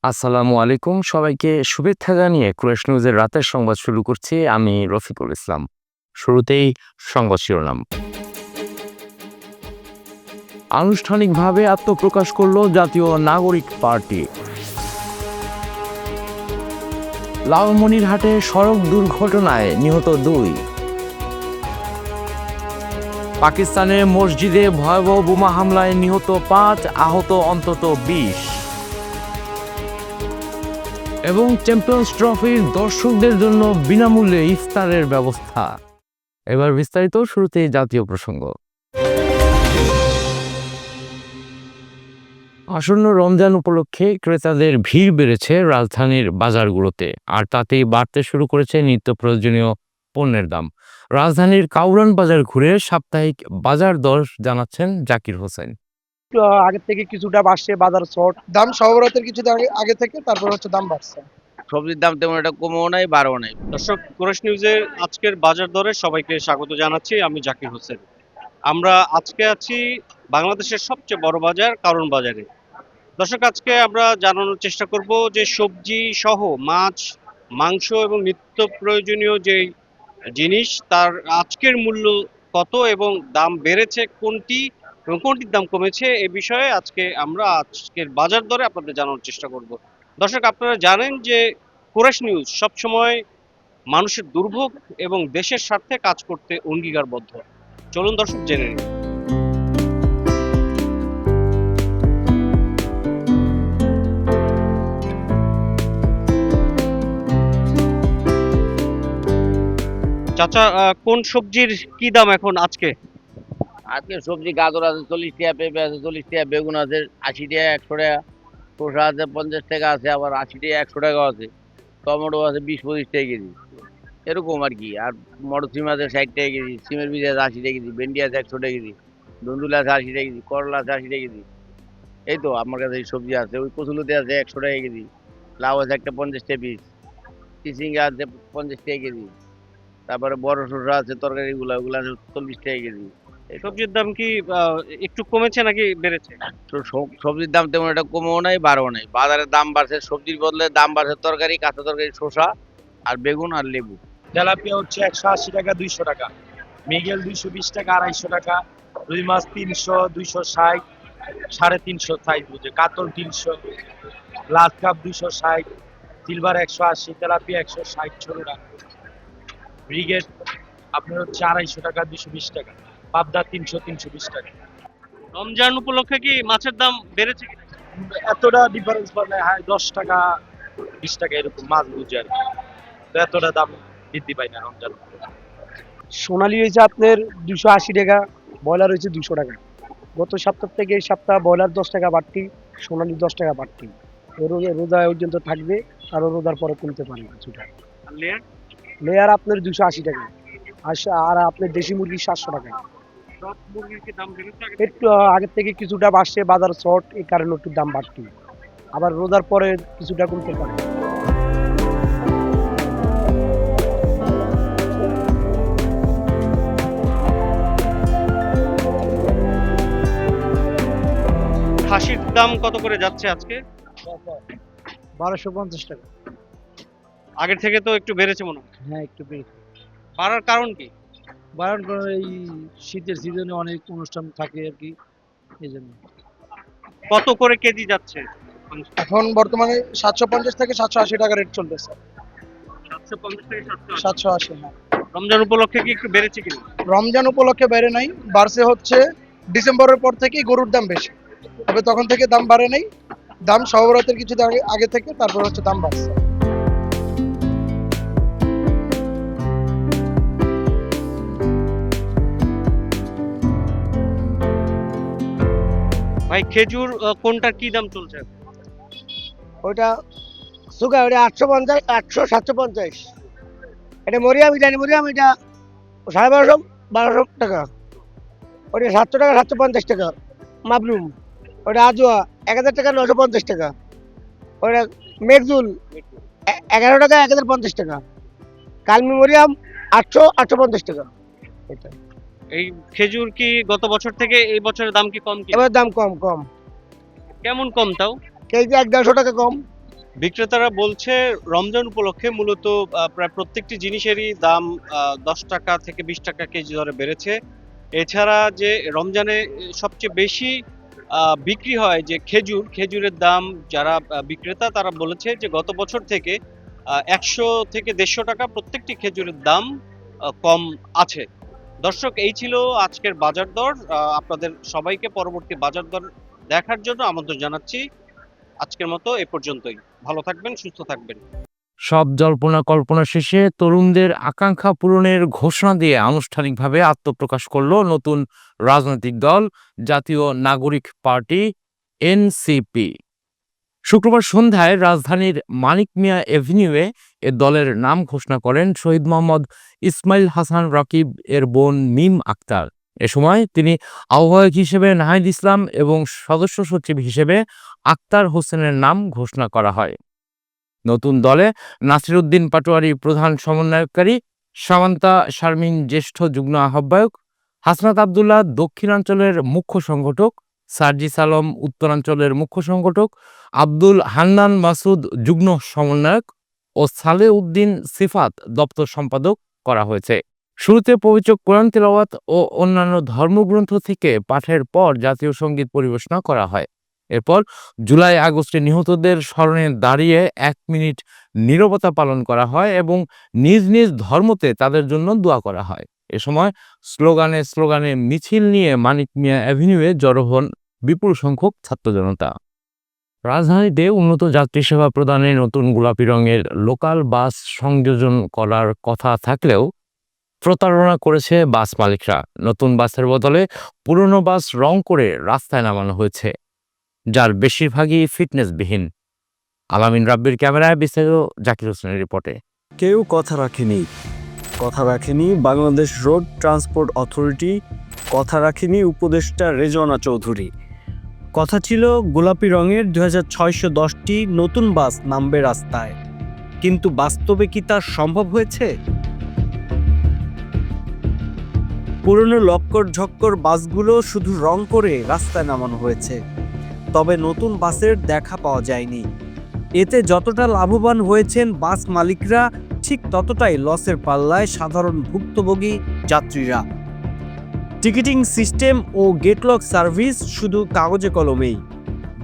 আসসালামু আলাইকুম সবাইকে শুভেচ্ছা জানিয়ে কুরাইশ নিউজের রাতের সংবাদ শুরু করছি। আমি রফিকুল ইসলাম। শুরুতেই সংবাদ শিরোনাম। আনুষ্ঠানিকভাবে আত্মপ্রকাশ করল জাতীয় নাগরিক পার্টি। লালমনিরহাটে সড়ক দুর্ঘটনায় নিহত 2। পাকিস্তানের মসজিদে ভয়াবহ বোমা হামলায় নিহত 5, আহত অন্তত 20। এবং চ্যাম্পিয়ন্স ট্রফির দর্শকদের জন্য বিনামূল্যে ইফতারের ব্যবস্থা। এবার বিস্তারিত, শুরুতে জাতীয় প্রসঙ্গ। আসন্ন রমজান উপলক্ষে ক্রেতাদের ভিড় বেড়েছে রাজধানীর বাজারগুলোতে, আর তাতেই বাড়তে শুরু করেছে নিত্য প্রয়োজনীয় পণ্যের দাম। রাজধানীর কাউরান বাজার ঘুরে সাপ্তাহিক বাজার দর জানাচ্ছেন জাকির হোসেন। আগের থেকে কিছুটা বাড়ছে, বাজার শর্ট, দাম সহবরাতের কিছুটা আগে থেকে তারপর হচ্ছে দাম বাড়ছে। সবজির দাম তেমন একটা কমও নাই বাড়ও নাই। দর্শক, কুরাইশ নিউজের আজকের বাজার দরে সবাইকে স্বাগত জানাচ্ছি। আমি জাকির হোসেন। আমরা আজকে আছি বাংলাদেশের সবচেয়ে বড় বাজার কারণ বাজারে। দর্শক, আজকে আমরা জানানোর চেষ্টা করব যে সবজি সহ মাছ, মাংস এবং নিত্য প্রয়োজনীয় যে জিনিস তার আজকের মূল্য কত এবং দাম বেড়েছে কোনটি এবং কোনটির দাম কমেছে, এ বিষয়ে আজকে আমরা আজকের বাজার দরে আপনাদের জানানোর চেষ্টা করব। দর্শক, আপনারা জানেন যে কুরাইশ নিউজ সবসময় মানুষের দুর্ভোগ এবং দেশের স্বার্থে কাজ করতে অঙ্গীকারবদ্ধ। চলুন দর্শক জেনে নিই। চাচা, কোন সবজির কি দাম এখন আজকে? আজকে সবজি গাজর আছে 40 টাকা, পেঁপে আছে 40 টাকা, বেগুন আছে 80 টাকা 100 টাকা, শসা আছে 50 টাকা আছে, আবার 80 টাকা 100 টাকা আছে, টমেটো আছে 20-25 টাকা কেজি, এরকম আর কি। আর মটরশুঁটি আছে 60 টাকা কেজি, সিমের বীজ আছে 80 টাকা কেজি, ভেন্ডি আছে 100 টাকা কেজি, ধুন্দুল আছে 80 টাকা কেজি, করলা আছে 80 টাকা কেজি। এই তো আমার কাছে এই সবজি আছে। ওই কচুলতি আছে 100 টাকা কেজি, লাউ আছে একটা 50 টাকা পিস, চিচিঙ্গা আছে 50 টাকা কেজি, তারপরে বড় শসা আছে তরকারিগুলো, ওগুলো আছে 40 টাকা কেজি। সবজির দাম কি একটু কমেছে নাকি বেড়েছে? তো সবজির দাম তেমন একটা কমও নাই বাড়ও নাই। বাজারের দাম বাড়ছে, সবজির বদলে দাম বাড়ছে তরকারি, কাঁচা তরকারি, শসা আর বেগুন আর লেবু। তেলাপিয়া হচ্ছে 180 টাকা 200 টাকা, মৃগেল 220 টাকা 250 টাকা, রুই মাছ 300 260 350 সাইজ বুঝে, কাতল 300, গ্লাস কাপ 260, সিলভার 180, তেলাপিয়া 160 ছোটটা, ব্রিগেড আপনার হচ্ছে 250 টাকা 220 টাকা, পাবদা 300 320 টাকা। রমজান উপলক্ষে কি মাছের দাম বেড়েছে কি? এতটা ডিফারেন্স মানে 10 টাকা 20 টাকা এরকম মাছ বুঝে আর কি। তো এতটা দাম বৃদ্ধি পায় না রমজান। সোনালী হয়েছে আপনার 280 টাকা, ব্রয়লার হয়েছে 200 টাকা। গত সপ্তাহ থেকে এই সপ্তাহ ব্রয়লার 10 টাকা বাড়তি, সোনালী 10 টাকা বাড়তি। রোজা পর্যন্ত থাকবে, আর রোজার পরে কমতে পারে কিছুটা। আর লেয়ার? লেয়ার আপনার 280 টাকা, আর আপনার দেশি মুরগি 700 টাকা। সব মুরগির কি দাম বেড়েছে আগে? একটু আগের থেকে কিছুটা বাড়ছে, বাজার শর্ট, এই কারণে একটু দাম বাড়তি। আবার রোজার পরে কিছুটা কমতে পারে। খাসির দাম কত করে যাচ্ছে আজকে? 1250 টাকা। আগের থেকে তো একটু বেড়েছে মনে হয়। হ্যাঁ, একটু বেশি। বাড়ার কারণ কি? বারণ করে এই শীতের সিজনে অনেক অনুষ্ঠান থাকে আর কি, এই জন্য। কত করে কেজি যাচ্ছে মাংস? এখন বর্তমানে 750 থেকে 780 টাকা রেট চলতেছে। 750 থেকে 780। 780, হ্যাঁ। রমজান উপলক্ষে কি একটু বেড়েছে কিনা? রমজান উপলক্ষে বেড়ে নাই, বাড়ছে হচ্ছে ডিসেম্বরের পর থেকেই গরুর দাম বেশি, তবে তখন থেকে দাম বাড়ে নাই। দাম সহবরাতের কিছু আগে থেকে তারপর হচ্ছে দাম বাড়ছে। ভাই, খেজুর কোনটার কি দাম চলছে? ওইটা সুগার, ওটা 850 800 750। এটা মরিয়াম, ইরানি মরিয়াম, এটা 1250 1200 টাকা। ওটা 700 টাকা 750 টাকা। মাবলুম ওটা আজোয়া 1000 টাকা 950 টাকা। ওটা মেঘজুল 11 টাকা 1050 টাকা। কালমি মরিয়াম 800 850 টাকা। এটা এই খেজুর কি গত বছর থেকে এই বছরের দাম কি কম কি? এবার দাম কম কম, কেমন কম তাও? কেজি 150 টাকা কম। বিক্রেতারা বলছে রমজান উপলক্ষে মূলত প্রায় প্রত্যেকটি জিনিসেরই দাম 10 টাকা থেকে 20 টাকা কেজি দরে বেড়েছে। এছাড়া যে রমজানে সবচেয়ে বেশি বিক্রি হয় যে খেজুরের দাম যারা বিক্রেতা তারা বলেছে যে গত বছর থেকে 100 থেকে 150 টাকা প্রত্যেকটি খেজুরের দাম কম আছে। দর্শক, এই ছিল আজকের বাজার দর। আপনাদের সবাইকে পরবর্তী বাজার দর দেখার জন্য আমন্ত্রণ জানাচ্ছি। আজকের মতো এ পর্যন্তই। ভালো থাকবেন, সুস্থ থাকবেন। সব জল্পনা কল্পনা শেষে তরুণদের আকাঙ্ক্ষা পূরণের ঘোষণা দিয়ে আনুষ্ঠানিকভাবে আত্মপ্রকাশ করল নতুন রাজনৈতিক দল জাতীয় নাগরিক পার্টি এনসিপি। শুক্রবার সন্ধ্যায় রাজধানীর মানিক মিয়া এভিনিউয়ে এ দলের নাম ঘোষণা করেন শহীদ মোহাম্মদ ইসমাইল হাসান রাকিব এর বোন মিম আক্তার। এ সময় তিনি আহ্বায়ক হিসেবে নাহিদ ইসলাম এবং সদস্য সচিব হিসেবে আক্তার হোসেনের নাম ঘোষণা করা হয়। নতুন দলে নাসিরউদ্দিন পাটোয়ারি প্রধান সমন্বয়কারী, সামান্তা শারমিন জ্যেষ্ঠ যুগ্ম আহ্বায়ক, হাসনাত আবদুল্লাহ দক্ষিণাঞ্চলের মুখ্য সংগঠক, সার্জিস আলম উত্তরাঞ্চলের মুখ্য সংগঠক, আব্দুল হান্নান মাসুদ যুগ্ম সমন্বয়ক ও সালেহ উদ্দিন সিফাত দপ্তর সম্পাদক করা হয়েছে। শুরুতে পবিত্র কোরআন তিলাওয়াত ও অন্যান্য ধর্মগ্রন্থ থেকে পাঠের পর জাতীয় সঙ্গীত পরিবেশনা করা হয়। এরপর জুলাই আগস্টে নিহতদের স্মরণে দাঁড়িয়ে 1 মিনিট নীরবতা পালন করা হয় এবং নিজ নিজ ধর্মতে তাদের জন্য দোয়া করা হয়। এ সময় স্লোগানে মিছিল নিয়ে মানিক মিয়া অ্যাভিনিউয়ে জড়ো হন বিপুল সংখ্যক ছাত্র জনতা। রাজধানীতে উন্নত যাত্রী সেবা প্রদানে নতুন গোলাপি রঙের লোকাল বাস সংযোজন করার কথা থাকলেও প্রতারণা করেছে বাস মালিকরা। নতুন বাসের বদলে পুরনো বাস রং করে রাস্তায় নামানো হয়েছে, যার বেশিরভাগই ফিটনেসবিহীন। আলামিন রাব্বির ক্যামেরায় বিস্তারিত জাকির হোসেনের রিপোর্টে। কেউ কথা রাখেনি বাংলাদেশ রোড ট্রান্সপোর্ট অথরিটি, কথা রাখেনি উপদেষ্টা রেজওয়ানা চৌধুরী। কথা ছিল গোলাপি রঙের 2610টি নতুন বাস নামবে রাস্তায়, কিন্তু বাস্তবে কি তা সম্ভব হয়েছে? পুরনো লক্কর ঝক্কর বাসগুলো শুধু রং করে রাস্তায় নামানো হয়েছে, তবে নতুন বাসের দেখা পাওয়া যায়নি। এতে যতটা লাভবান হয়েছেন বাস মালিকরা, ঠিক ততটাই লসের পাল্লায় সাধারণ ভুক্তভোগী যাত্রীরা। টিকিটিং সিস্টেম ও গেটলক সার্ভিস শুধু কাগজে কলমেই,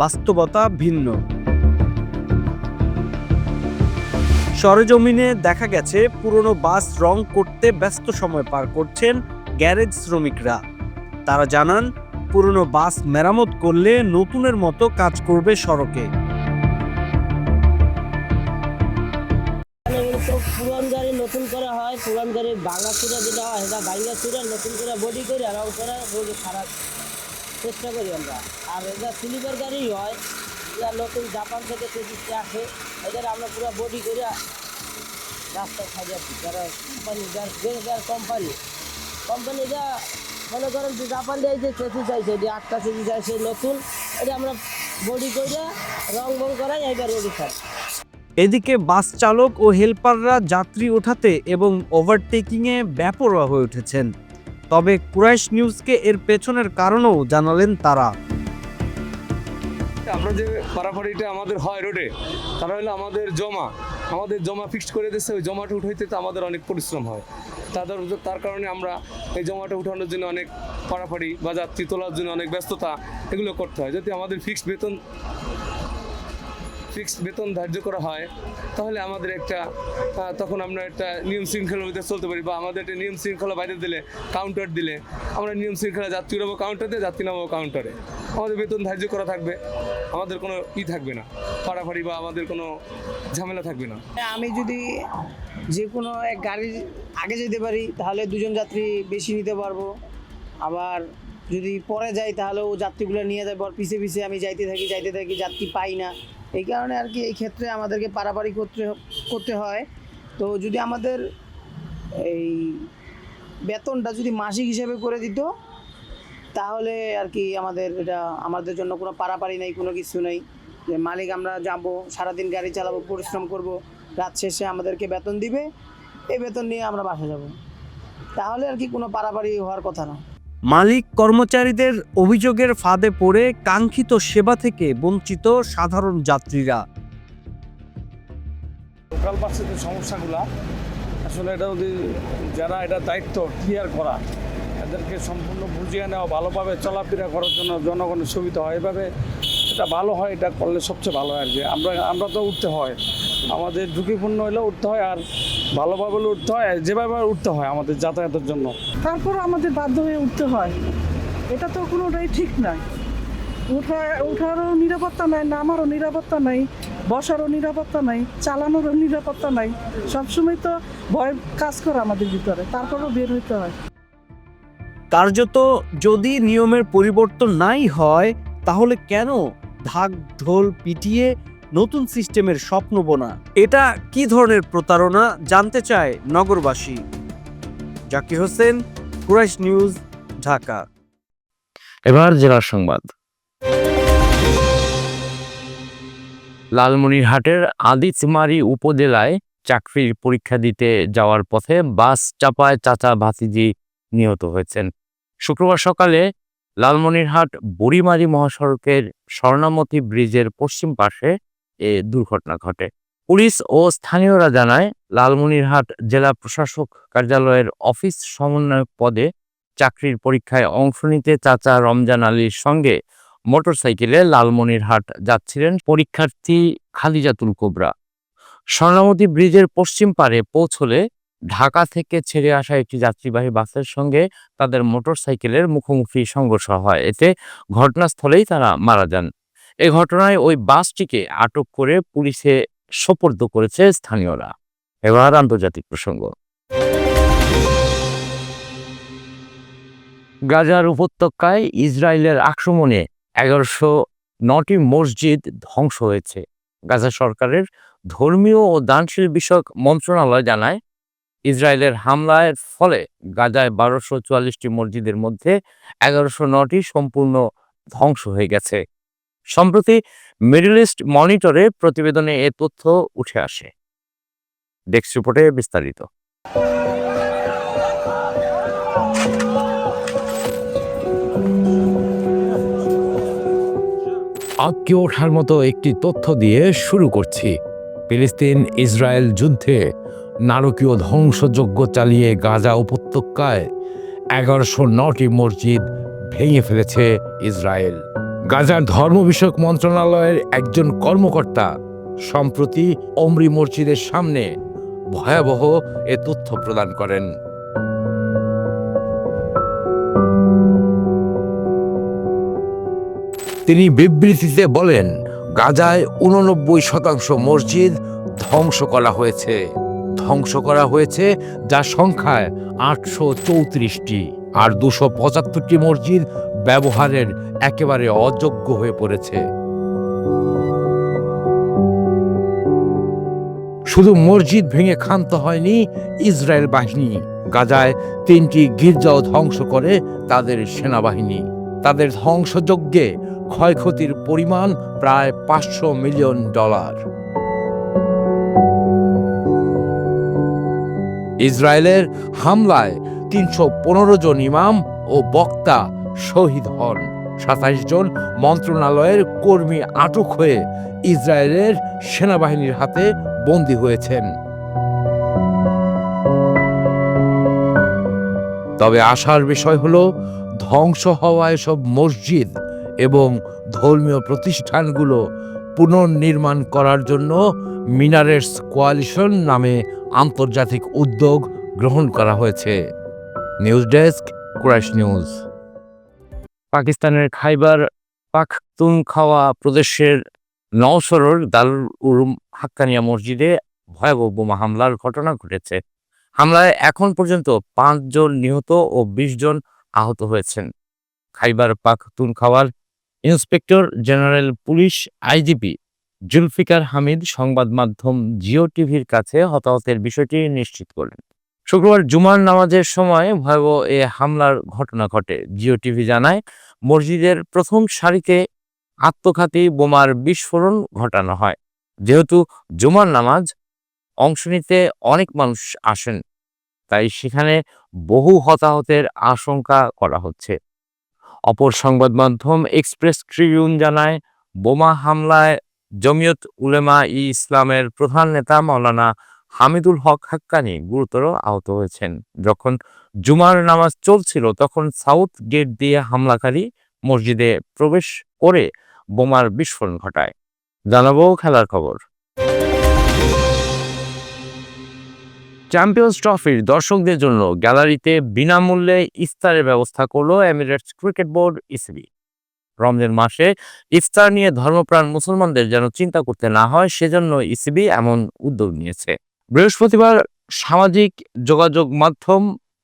বাস্তবতা ভিন্ন। সরেজমিনে দেখা গেছে পুরনো বাস রং করতে ব্যস্ত সময় পার করছেন গ্যারেজ শ্রমিকরা। তারা জানান, পুরনো বাস মেরামত করলে নতুনের মতো কাজ করবে সড়কে। পুরান গাড়ি নতুন করা হয়, পুরান গাড়ি ভাঙা চুরা যেটা হয় সেটা ভাঙা চুরা নতুন করে বডি করে রং করা রোগে খারাপ চেষ্টা করি আমরা। আর এটা স্লিপার গাড়ি হয়, যা নতুন জাপান থেকে চেষ্টা আসে, এদের আমরা পুরো বডি করে রাস্তায় সাজিয়ে আছি। যারা কোম্পানি যার কোম্পানিটা মনে করেন যে জাপান দিয়ে যে চেঁচি চাইছে, যে 8টা চেঁচি চাইছে নতুন, এটা আমরা বডি করে রং বং করাই এবার রোগী খাই। এদিকে বাস চালক ও হেল্পাররা যাত্রী ওঠাতে এবং ওভারটেকিংয়ে বেপরোয়া হয়ে উঠেছেন। তবে কুরাইশ নিউজকে এর পেছনের কারণও জানালেন তারা। আমরা যে পারাপাড়িটা আমাদের হয় রোডে, তারা হলো আমাদের জমা ফিক্সড করে দিচ্ছে। ওই জমাটা উঠাইতে তো আমাদের অনেক পরিশ্রম হয়। তার কারণে আমরা এই জমাটা উঠানোর জন্য অনেক পারাপাড়ি বা যাত্রী তোলার জন্য অনেক ব্যস্ততা এগুলো করতে হয়। যদি আমাদের ফিক্সড বেতন ধার্য করা হয়, তাহলে আমাদের তখন আমরা একটা নিয়ম শৃঙ্খলার মধ্যে চলতে পারি, বা আমাদের একটা নিয়ম শৃঙ্খলা বাইরে দিলে, কাউন্টার দিলে আমরা নিয়ম শৃঙ্খলা যাত্রী নামো কাউন্টারে, যাত্রী নামো কাউন্টারে, আমাদের বেতন ধার্য করা থাকবে, আমাদের কোনো থাকবে না, পাড়াপাড়ি বা আমাদের কোনো ঝামেলা থাকবে না। আমি যদি যে কোনো এক গাড়ির আগে যেতে পারি তাহলে 2জন যাত্রী বেশি নিতে পারবো, আবার যদি পরে যাই তাহলেও যাত্রীগুলো নিয়ে যাবো, আর পিছে আমি যাইতে থাকি যাত্রী পাই না। এই কারণে আর কি এই ক্ষেত্রে আমাদেরকে পারাপাড়ি করতে হয়। তো যদি আমাদের এই বেতনটা যদি মাসিক হিসেবে করে দিত, তাহলে আর কি আমাদের জন্য কোনো পারাপাড়ি নেই, কোনো কিছু নেই। যে মালিক আমরা যাবো, সারাদিন গাড়ি চালাবো, পরিশ্রম করব, রাত শেষে আমাদেরকে বেতন দিবে, এই বেতন নিয়ে আমরা বাসা যাব, তাহলে আর কি কোনো পারাপাড়ি হওয়ার কথা না। মালিক কর্মচারীদের অভিযোগের ফাঁদে পড়ে কাঙ্ক্ষিত সেবা থেকে বঞ্চিত সাধারণ যাত্রীরা। লোকাল বাসের যে সমস্যাগুলো আসলে এটা যদি যারা এটা দায়িত্ব ক্লিয়ার করা এদেরকে সম্পূর্ণ বুঝিয়ে নেওয়া, ভালোভাবে চলাফেরা করার জন্য জনগণের সুবিধা হয়, এভাবে এটা ভালো হয়, এটা করলে সবচেয়ে ভালো হয় আর কি। আমরা তো উঠতে হয়, আমাদের ঝুঁকিপূর্ণ হলেও উঠতে হয়, আর ভালোভাবে উঠতে হয়, যেভাবে উঠতে হয় আমাদের যাতায়াতের জন্য। তারপর আমাদের বাধ্য হয়ে উঠতে হয়, এটা তো কোনোটাই ঠিক নয়। ওঠারও নিরাপত্তা নাই, নামারও নিরাপত্তা নাই, বসারও নিরাপত্তা নাই, চালানোরও নিরাপত্তা নাই। সবসময় তো ভয় কাজ করে আমাদের ভিতরে, তারপরও বের হইতে হয়। কার্যত যদি নিয়মের পরিবর্তন নাই হয়, তাহলে কেন ঢাক ঢোল পিটিয়ে নতুন সিস্টেমের স্বপ্ন বোনা? এটা কি ধরনের প্রতারণা জানতে চায় নগরবাসী। জাকির হোসেন, কুরাইশ নিউজ, ঢাকা। এবার জেলার সংবাদ। লালমনিরহাটের আদিচমারি উপজেলায় চাকরির পরীক্ষা দিতে যাওয়ার পথে বাস চাপায় চাচা ভাতিজি নিহত হয়েছেন। শুক্রবার সকালে লালমনিরহাট বুড়িমারি মহাসড়কের স্বর্ণামতি ব্রিজের পশ্চিম পাশে এ দুর্ঘটনা ঘটে। পুলিশ ও স্থানীয়রা জানায়, লালমনিরহাট জেলা প্রশাসক কার্যালয়ের অফিস সমন্বয়ক পদে চাকরির পরীক্ষায় অংশ নিতে চাচা রমজান আলীর সঙ্গে মোটরসাইকেলে লালমনিরহাট যাচ্ছিলেন পরীক্ষার্থী খাদিজাতুল কোবরা। স্বর্ণামতি ব্রিজের পশ্চিম পারে পৌঁছলে ঢাকা থেকে ছেড়ে আসা একটি যাত্রীবাহী বাসের সঙ্গে তাদের মোটরসাইকেলের মুখোমুখি সংঘর্ষ হয়। এতে ঘটনাস্থলেই তারা মারা যান। এ ঘটনায় ওই বাসটিকে আটক করে পুলিশে সোপর্দ করেছে স্থানীয়রা। এবার আন্তর্জাতিক প্রসঙ্গ। গাজার উপত্যকায় ইসরায়েলের আক্রমণে 1109টি মসজিদ ধ্বংস হয়েছে। গাজা সরকারের ধর্মীয় ও দানশীল বিষয়ক মন্ত্রণালয় জানায়, ইসরায়েলের হামলার ফলে গাজায় 1244টি মসজিদের মধ্যে 1109টি সম্পূর্ণ ধ্বংস হয়ে গেছে। সম্প্রতি মিডল ইস্ট মনিটরে প্রতিবেদনে এ তথ্য উঠে আসে। ডেস্ক রিপোর্টে বিস্তারিত। আঁতকে ওঠার মতো একটি তথ্য দিয়ে শুরু করছি। ফিলিস্তিন ইসরায়েল যুদ্ধে নারকীয় ধ্বংসযজ্ঞ চালিয়ে গাজা উপত্যকায় 1109টি মসজিদ ভেঙে ফেলেছে ইসরায়েল। গাজার ধর্ম বিষয়ক মন্ত্রণালয়ের একজন কর্মকর্তা সম্প্রতি ওমরি মসজিদের সামনে ভয়াবহ এ তথ্য প্রদান করেন। তিনি বিবৃতিতে বলেন, গাজায় 89% মসজিদ ধ্বংস করা হয়েছে, যার সংখ্যায় 834টি, আর 275টি মসজিদ ব্যবহারের একেবারে অযোগ্য হয়ে পড়েছে। শুধু মসজিদ ভেঙে ক্ষান্ত হয়নি ইসরায়েল বাহিনী, গাজায় 3টি গির্জাও ধ্বংস করে তাদের সেনাবাহিনী। তাদের ধ্বংসযজ্ঞে ক্ষয়ক্ষতির পরিমাণ প্রায় $500 মিলিয়ন। ইসরায়েলের হামলায় 315 জন ইমাম ও বক্তা শহীদ হন। 27 জন মন্ত্রণালয়ের কর্মী আটক হয়ে ইসরায়েলের সেনাবাহিনীর হাতে বন্দী হয়েছেন। তবে আশার বিষয় হলো, ধ্বংস হওয়া এসব মসজিদ এবং ধর্মীয় প্রতিষ্ঠানগুলো পুনর্নির্মাণ করার জন্য মিনারেটস কোয়ালিশন নামে আন্তর্জাতিক উদ্যোগ গ্রহণ করা হয়েছে। News desk, Quraish news. পাকিস্তানের খাইবার পাখতুনখাওয়া প্রদেশের নওশরর দারুল উলুম হাক্কানিয়া মসজিদে ভয়াবহ বোমা হামলার ঘটনা ঘটেছে। হামলায় এখন পর্যন্ত 5 জন নিহত ও 20 জন আহত হয়েছেন। খাইবার পাখতুনখাওয়ার inspector general police IGP Zulfiqar Hamid সংবাদ মাধ্যম জিও টিভির কাছে হতাহতের বিষয়টি নিশ্চিত করেন। শুক্রবার জুমার নামাজের সময় ভয়াবহ এ হামলার ঘটনা ঘটে। জিও টিভি জানায়, মসজিদের প্রথম সারিতে আত্মঘাতী বোমার বিস্ফোরণ ঘটানো হয়। যেহেতু জুমার নামাজ অংশ নিতে অনেক মানুষ আসেন, তাই সেখানে বহু হতাহতের আশঙ্কা করা হচ্ছে। অপর সংবাদ মাধ্যম এক্সপ্রেস ট্রিবিউন জানায়, বোমা হামলায় জমিয়ত উলেমা ইসলামের প্রধান নেতা মাওলানা হামিদুল হক হাক্কানি গুরুতর আহত হয়েছেন। যখন জুমার নামাজ চলছিল তখন সাউথ গেট দিয়ে হামলাকারী মসজিদে প্রবেশ করে বোমার বিস্ফোরণ ঘটায়। জানাবো খেলার খবর। চ্যাম্পিয়ন্স ট্রফির দর্শকদের জন্য গ্যালারিতে বিনামূল্যে ইফতারের ব্যবস্থা করলো Emirates cricket board ECB. Ramzan মাসে ইফতার নিয়ে ধর্মপ্রাণ মুসলমানদের যেন চিন্তা করতে না হয়, সেজন্য ইসিবি এমন উদ্যোগ নিয়েছে। বৃহস্পতিবার সামাজিক যোগাযোগ মাধ্যম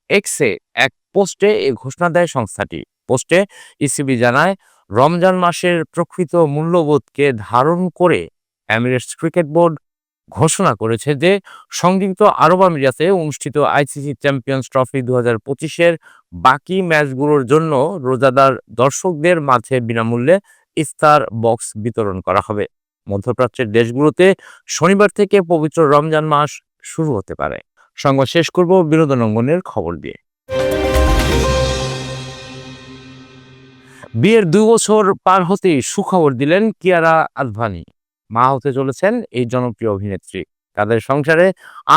এক্সে এক পোস্টে এই ঘোষণা দেয় সংস্থাটি। পোস্টে ইসিবি জানায়, রমজান মাসের প্রকৃত মূল্যবোধকে ধারণ করে এমিরেটস ক্রিকেট বোর্ড ঘোষণা করেছে যে সংযুক্ত আরব আমিরাতে অনুষ্ঠিত আইসিসি চ্যাম্পিয়ন্স ট্রফি 2025-এর বাকি ম্যাচগুলোর জন্য রোজাদার দর্শকদের মাঝে বিনামূল্যে ইফতার বক্স বিতরণ করা হবে। মধ্যপ্রাচ্যের দেশগুলোতে শনিবার থেকে পবিত্র রমজান মাস শুরু হতে পারে। সংবাদ শেষ করব বিনোদন অঙ্গনের খবর দিয়ে। বিয়ের 2 বছর পার হতেই সুখবর দিলেন কিয়ারা আদভানি। মা হতে চলেছেন এই জনপ্রিয় অভিনেত্রী। তাদের সংসারে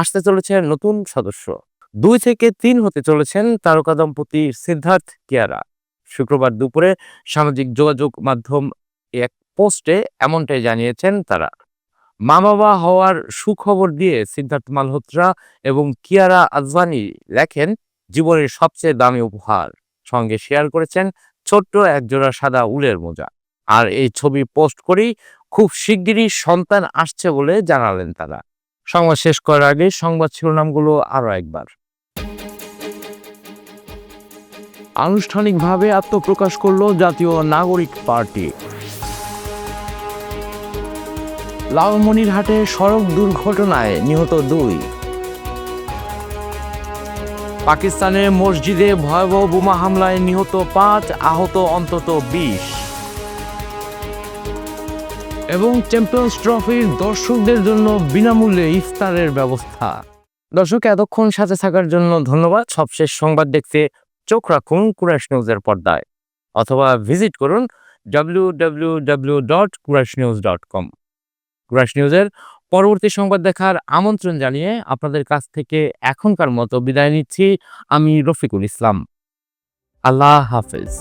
আসতে চলেছে নতুন সদস্য। 2 থেকে 3 হতে চলেছেন তারকা দম্পতি সিদ্ধার্থ কিয়ারা। শুক্রবার দুপুরে সামাজিক যোগাযোগ মাধ্যম এক পোস্টে এমনটাই জানিয়েছেন তারা। মা বাবা হওয়ার সুখবর দিয়ে সিদ্ধার্থ মালহোত্রা এবং কিয়ারা আদভানি লেখেন, জীবনের সবচেয়ে দামি উপহার। সঙ্গে শেয়ার করেছেন ছোট্ট একজোড়া সাদা উলের মোজা। আর এই ছবি পোস্ট করেই খুব শিগগিরই সন্তান আসছে বলে জানালেন তারা। সংবাদ শেষ করার আগে সংবাদ শিরোনামগুলো আরো একবার। আনুষ্ঠানিকভাবে আত্মপ্রকাশ করল জাতীয় নাগরিক পার্টি। লালমনিরহাটে সড়ক দুর্ঘটনায় নিহত 2। পাকিস্তানের মসজিদে ভয়াবহ বোমা হামলায় নিহত 5, আহত অন্তত 20। এবং চ্যাম্পিয়ন্স ট্রফির দর্শকদের জন্য বিনামূল্যে ইফতারের ব্যবস্থা। দর্শক, এতক্ষণ সাথে থাকার জন্য ধন্যবাদ। সবশেষ সংবাদ দেখতে চোখ রাখুন কুরাইশ নিউজের পর্দায় অথবা ভিজিট করুন www.qurashnews.com। কুরাইশ নিউজের পরবর্তী সংবাদ দেখার আমন্ত্রণ জানিয়ে আপনাদের কাছ থেকে এখনকার মতো বিদায় নিচ্ছি আমি রফিকুল ইসলাম। আল্লাহ হাফেজ।